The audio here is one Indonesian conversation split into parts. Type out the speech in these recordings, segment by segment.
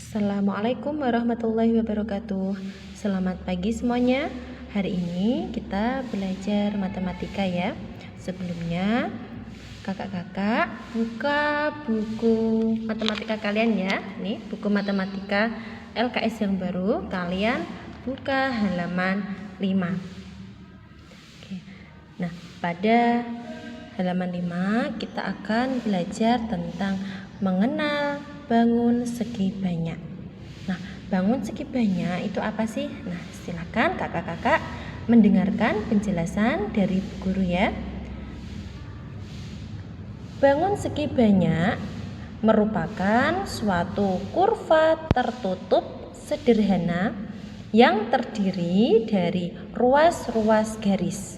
Assalamualaikum warahmatullahi wabarakatuh. Selamat pagi semuanya. Hari ini kita belajar matematika ya. Sebelumnya kakak-kakak buka buku matematika kalian ya. Nih buku matematika LKS yang baru. Kalian buka halaman 5. Oke. Nah, pada halaman 5 kita akan belajar tentang mengenal bangun segi banyak. Nah, bangun segi banyak itu apa sih? Nah, silakan kakak-kakak mendengarkan penjelasan dari Bu Guru ya. Bangun segi banyak merupakan suatu kurva tertutup sederhana yang terdiri dari ruas-ruas garis.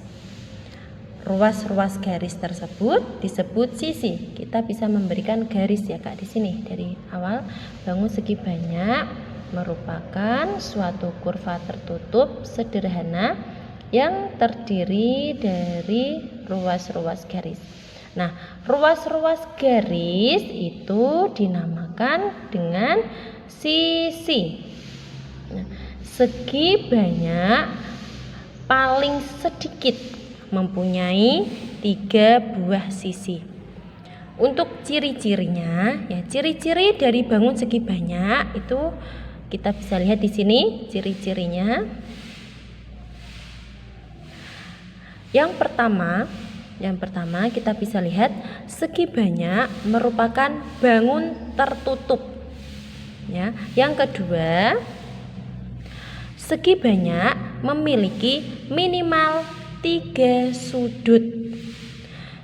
Ruas-ruas garis tersebut disebut sisi. Kita bisa memberikan garis ya Kak di sini. Dari awal, bangun segi banyak merupakan suatu kurva tertutup sederhana yang terdiri dari ruas-ruas garis. Nah, ruas-ruas garis itu dinamakan dengan sisi. Nah, segi banyak paling sedikit mempunyai 3 buah sisi. Untuk ciri-cirinya, ya ciri-ciri dari bangun segi banyak itu kita bisa lihat di sini ciri-cirinya. Yang pertama kita bisa lihat segi banyak merupakan bangun tertutup. Ya, yang kedua, segi banyak memiliki minimal 3 sudut.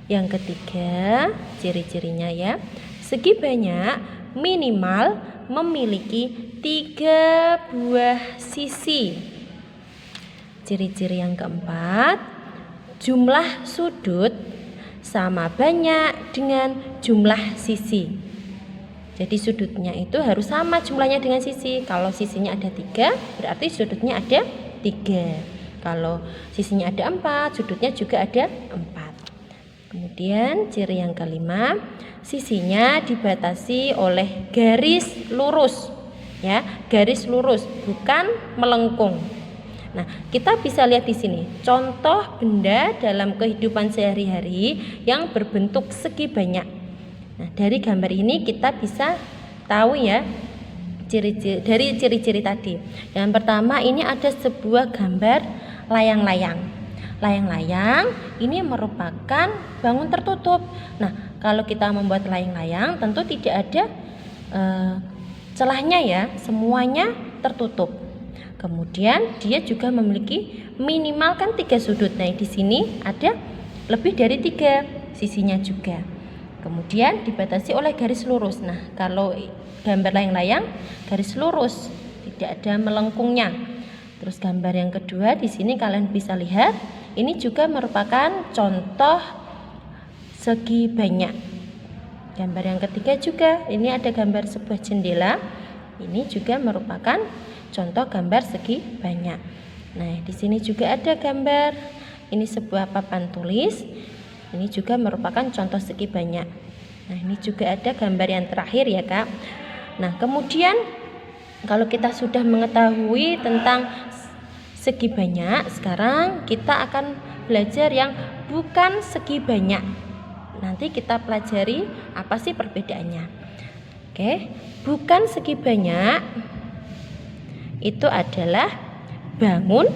Yang ketiga, ciri-cirinya ya, segi banyak minimal memiliki 3 buah sisi. Ciri-ciri yang keempat, jumlah sudut sama banyak dengan jumlah sisi. Jadi sudutnya itu harus sama jumlahnya dengan sisi. Kalau sisinya ada 3, berarti sudutnya ada 3. Kalau sisinya ada 4, sudutnya juga ada 4. Kemudian ciri yang kelima, sisinya dibatasi oleh garis lurus. Ya, garis lurus, bukan melengkung. Nah, kita bisa lihat di sini contoh benda dalam kehidupan sehari-hari yang berbentuk segi banyak. Nah, dari gambar ini kita bisa tahu ya dari ciri-ciri tadi. Yang pertama, ini ada sebuah gambar layang-layang. Layang-layang ini merupakan bangun tertutup. Nah, kalau kita membuat layang-layang tentu tidak ada celahnya ya, semuanya tertutup. Kemudian dia juga memiliki minimal kan 3 sudut. Nah, di sini ada lebih dari 3 sisinya juga. Kemudian dibatasi oleh garis lurus. Nah, kalau gambar layang-layang garis lurus, tidak ada melengkungnya. Terus gambar yang kedua di sini kalian bisa lihat, ini juga merupakan contoh segi banyak. Gambar yang ketiga juga, ini ada gambar sebuah jendela. Ini juga merupakan contoh gambar segi banyak. Nah, di sini juga ada gambar, ini sebuah papan tulis. Ini juga merupakan contoh segi banyak. Nah, ini juga ada gambar yang terakhir ya Kak. Nah, kemudian kalau kita sudah mengetahui tentang segi banyak, sekarang kita akan belajar yang bukan segi banyak. Nanti kita pelajari apa sih perbedaannya. Oke, bukan segi banyak itu adalah bangun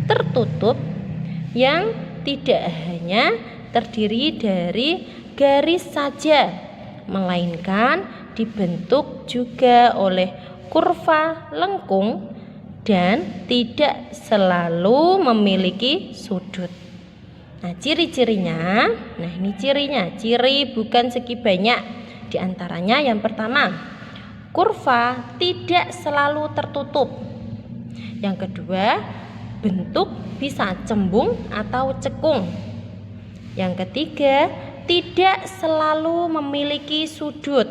tertutup yang tidak hanya terdiri dari garis saja, melainkan dibentuk juga oleh kurva lengkung dan tidak selalu memiliki sudut. Nah, ciri-cirinya, nah ini cirinya, ciri bukan segi banyak. Di antaranya yang pertama, kurva tidak selalu tertutup. Yang kedua, bentuk bisa cembung atau cekung. Yang ketiga, tidak selalu memiliki sudut.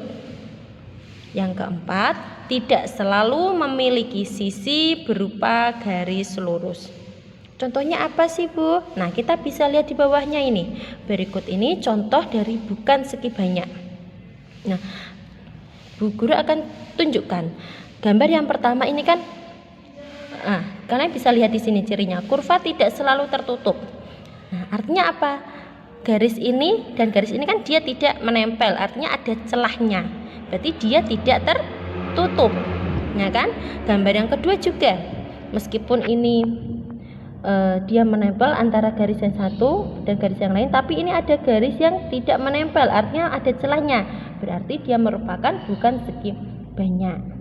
Yang keempat, tidak selalu memiliki sisi berupa garis lurus. Contohnya apa sih Bu? Nah, kita bisa lihat di bawahnya ini. Berikut ini contoh dari bukan segi banyak. Nah, Bu Guru akan tunjukkan Gambar yang pertama ini kan, kalian bisa lihat di sini cirinya, kurva tidak selalu tertutup. Nah, artinya apa? Garis ini dan garis ini kan dia tidak menempel, artinya ada celahnya. Berarti dia tidak tertutup. Ya kan? Gambar yang kedua juga, meskipun ini dia menempel antara garis yang satu dan garis yang lain, tapi ini ada garis yang tidak menempel, artinya ada celahnya. Berarti dia merupakan bukan segi banyak.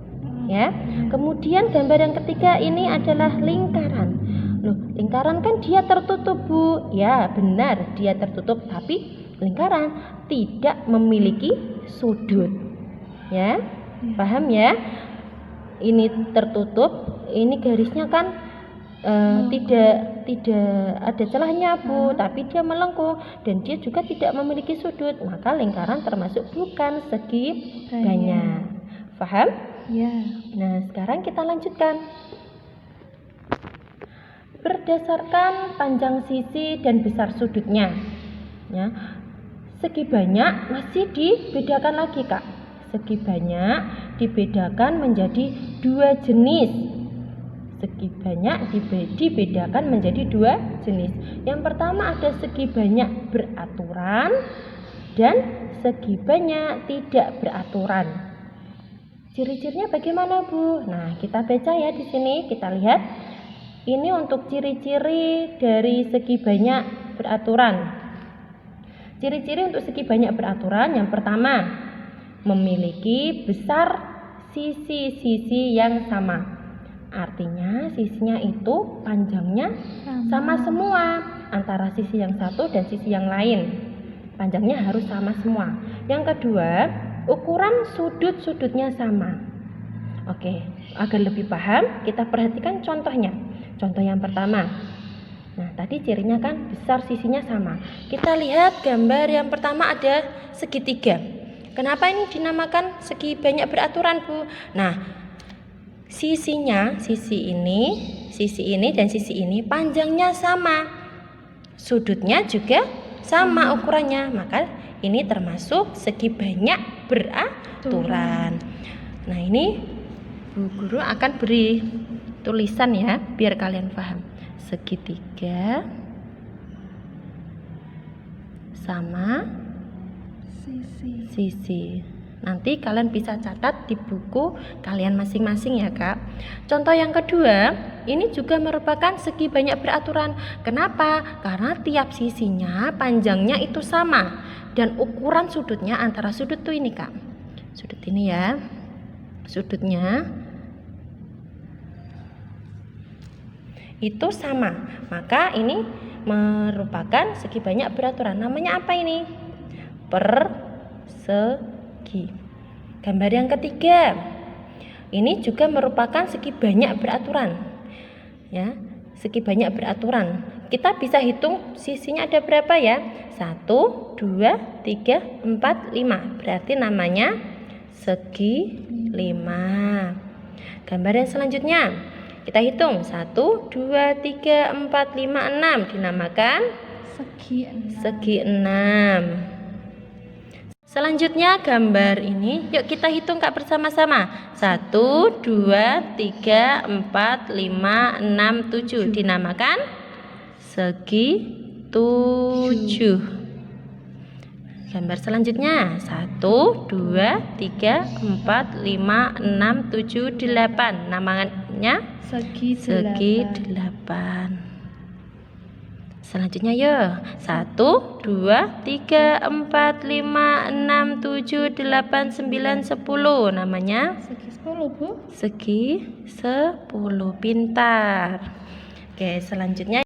Ya. Kemudian gambar yang ketiga ini adalah lingkaran. Loh, lingkaran kan dia tertutup, Bu. Ya, benar, dia tertutup, tapi lingkaran tidak memiliki sudut. Ya. Paham ya? Ini tertutup, ini garisnya kan tidak ada celahnya, Bu, tapi dia melengkung dan dia juga tidak memiliki sudut. Maka lingkaran termasuk bukan segi banyak. Paham? Ya. Nah, sekarang kita lanjutkan. Berdasarkan panjang sisi dan besar sudutnya. Ya. Segi banyak masih dibedakan lagi, Kak. Segi banyak dibedakan menjadi dua jenis. Segi banyak dibedakan menjadi dua jenis. Yang pertama ada segi banyak beraturan dan segi banyak tidak beraturan. Ciri-cirinya bagaimana, Bu? Nah, kita baca ya di sini, kita lihat. Ini untuk ciri-ciri dari segi banyak beraturan. Ciri-ciri untuk segi banyak beraturan, yang pertama, memiliki besar sisi-sisi yang sama. Artinya sisinya itu panjangnya sama semua antara sisi yang satu dan sisi yang lain. Panjangnya harus sama semua. Yang kedua, ukuran sudut-sudutnya sama. Oke, agar lebih paham, kita perhatikan contohnya. Contoh yang pertama. Nah, tadi cirinya kan besar sisinya sama. Kita lihat gambar yang pertama ada segitiga. Kenapa ini dinamakan segi banyak beraturan, Bu? Nah, sisinya, sisi ini dan sisi ini panjangnya sama. Sudutnya juga sama ukurannya. Maka ini termasuk segi banyak beraturan. Nah, ini Bu Guru akan beri tulisan ya, biar kalian paham. Segitiga sama sisi. Nanti kalian bisa catat di buku kalian masing-masing ya, Kak. Contoh yang kedua, ini juga merupakan segi banyak beraturan. Kenapa? Karena tiap sisinya panjangnya itu sama dan ukuran sudutnya antara sudut tuh ini, Kak. Sudut ini ya. Sudutnya itu sama. Maka ini merupakan segi banyak beraturan. Namanya apa ini? Persegi. Gambar yang ketiga. Ini juga merupakan segi banyak beraturan. Ya, segi banyak beraturan. Kita bisa hitung sisinya ada berapa ya? 1, 2, 3, 4, 5. Berarti namanya segi 5. Gambar yang selanjutnya. Kita hitung 1, 2, 3, 4, 5, 6. Dinamakan segi 6. Selanjutnya gambar ini, yuk kita hitung, Kak, bersama-sama. 1, 2, 3, 4, 5, 6, 7. Dinamakan segi 7. Gambar selanjutnya 1, 2, 3, 4, 5, 6, 7, 8. Namanya segi 8. Selanjutnya yuk. 1, 2, 3, 4, 5, 6, 7, 8, 9, 10. Namanya segi 10, Bu. Segi 10. Pintar. Oke, selanjutnya